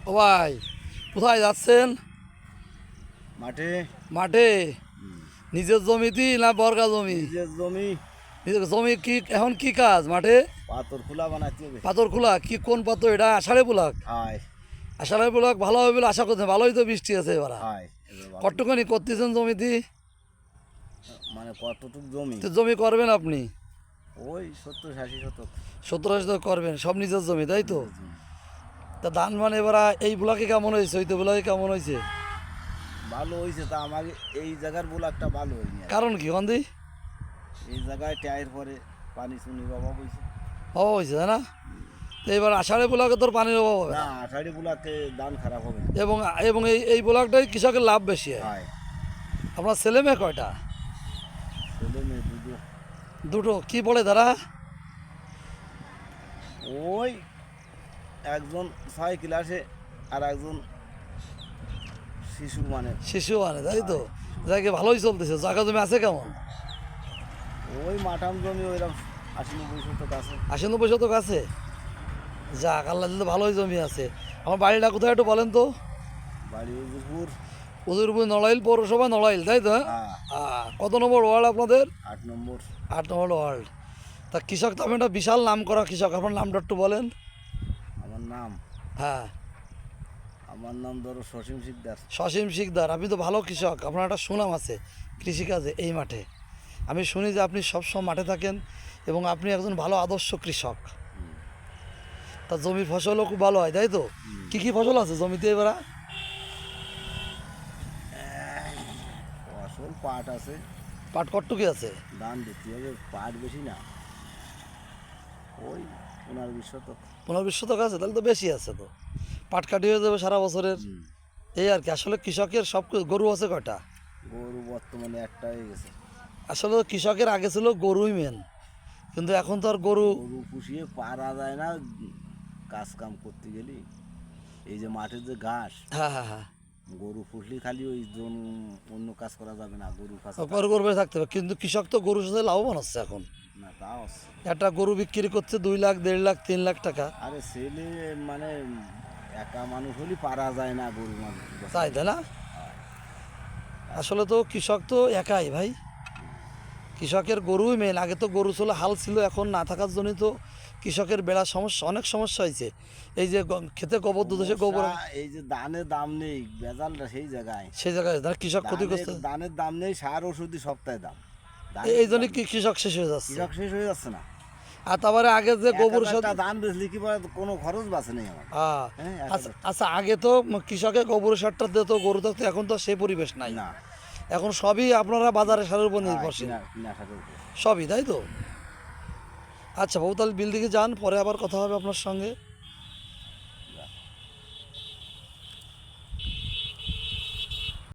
ও ভাই, কোথায় যাচ্ছেন? মাঠে। মাঠে? নিজের জমিতে না বর্গা জমি? নিজের জমি। নিজের জমি কি এখন কি কাজ মাঠে? পাথর খোলা বানাতে হবে। পাথর খোলা? কি কোন পাথর এটা? আষাঢ়ে বুলাক? হাই আষাঢ়ে বুলাক ভালো হবে বলে আশা করছেন? ভালোই তো বৃষ্টি আছে এবার। হাই এবার ভালো। কতটুখানি করতেছেন জমিতে? মানে কতটুক জমি? তো জমি করবেন আপনি? ওই 70-80 শতক। 70-80 করবেন, সব নিজের জমি তাই তো? জমি। তা ধান মানে এবার এই বুলাকে কেমন হয়েছে, ওই তো বুলাকে কেমন হয়েছে? ভালো হয়েছে, তা আমাকে এই জায়গার একটা ভালো হয়নি আর। কারণ কি কন্দি? এই জায়গায় টায়ার পরে পানি শুনি বাবা বলছে। অভাব হয়েছে তাই না? তো এবার আষাঢ়ে বুলাকে তোর পানির অভাব হবে না, না। আষাঢ়ি বুলাকে ধান খারাপ হবে না। এবং এবং এই ব্লকটাই কৃষকের লাভ বেশি হয়। হাই আপনার ছেলে মেয়ে কয়টা? ছেলে মেয়ে দুটো। দুটো? কি পড়ে তারা? ওই একজন 6 ক্লাসে আর একজন শিশু মানে। শিশু মানে তাই তো? যাকে ভালোই চলতেছে। জায়গা জমি আছে কেমন? ওই মাঠাম জমি ওইরকম 80-90 শতক আছে। 80-90 শতক আছে? যাক, আল্লাহ দিলে ভালোই জমি আছে। আমার বাড়িটা কোথায় একটু বলেন তো? বাড়ি উজিরপুর। উদয়পুর নড়াইল পৌরসভা, নড়াইল তাই তো? হ্যাঁ। কত নম্বর ওয়ার্ড আপনাদের? 8 নম্বর। 8 নম্বর ওয়ার্ড। তা কৃষক তো আপনি একটা বিশাল নাম করা কৃষক, আপনার নামটা একটু বলেন। আমার নাম হ্যাঁ, আমার নাম ধরো সসীম শিকদার। সসীম শিকদার। আপনি তো ভালো কৃষক, আপনার একটা সুনাম আছে কৃষিকাজে এই মাঠে। আমি শুনি যে আপনি সবসময় মাঠে থাকেন এবং আপনি একজন ভালো আদর্শ কৃষক। তা জমির ফসলও খুব ভালো হয় তাই তো? কি কি ফসল আছে জমিতে এবার? ফসল পাট আছে। পাট কট্টুকি আছে? ধান দিতে হবে, পাট বেশি না, ওই 15-20 শতক। 15-20 শতক আছে? তাহলে তো বেশি আছে তো। পাট কাটি হয়ে যাবে সারা বছরের। এই আর কি। আসলে কৃষকের সব গরু আছে কয়টা? গরু বর্তমানে একটা হয়ে গেছে। আসলে কৃষকের আগে ছিল গরুই মেন, কিন্তু এখন তো আর গরু গরু পুষিয়ে পারা যায় না কাজ কাম করতে গেলি। এই যে মাঠের যে ঘাস, হ্যাঁ হ্যাঁ হ্যাঁ, গরু পুষলি খালি ওই অন্য কাজ করা যাবে না, গরু কাজ গরু করবে থাকতে হবে। কিন্তু কৃষক তো গরুর সাথে লাভবান হচ্ছে এখন। না, তাও আছে। একটা গরু বিক্রি করছে 2 লাখ, 1.5 লাখ, 3 লাখ টাকা। আরে ছেলে মানে একা মানুষ হলে পারা যায় না গরু মানুষ। তাই তাই না? আসলে তো কৃষক তো একাই ভাই, কৃষকের গরুই মেন। আগে তো গরু ছিল, হাল ছিল, এখন না থাকার জন্য তো কৃষকের বেড়া সমস্যা, অনেক সমস্যা হয়েছে। এই যে খেতে গোবর দুধ এসে গোবর, এই যে ধানের দাম নেই, বেজালটা সেই জায়গায়। সেই জায়গায় কৃষক ক্ষতিগ্রস্ত। ধানের দাম নেই, সার ওষুধি সপ্তাহে দাম। এই জন্য কি কৃষক শেষ হয়ে যাচ্ছে। কৃষক শেষ হয়ে যাচ্ছে না। আর তারপরে আগে যে গোবর সার, ধান বেচলি কি বলে কোনো খরচ বাঁচে নেই আমার। হ্যাঁ, আচ্ছা আগে তো কৃষকের গোবর সারটা দিত, গরু থাকতো, এখন তো সেই পরিবেশ নাই। না, এখন সবই আপনারা বাজারে সারের উপর নির্ভরশীল, কিনা সারের উপর। সবই তাই তো? আচ্ছা বাবু, তাহলে বিল দিকে যান, পরে আবার কথা হবে আপনার সঙ্গে।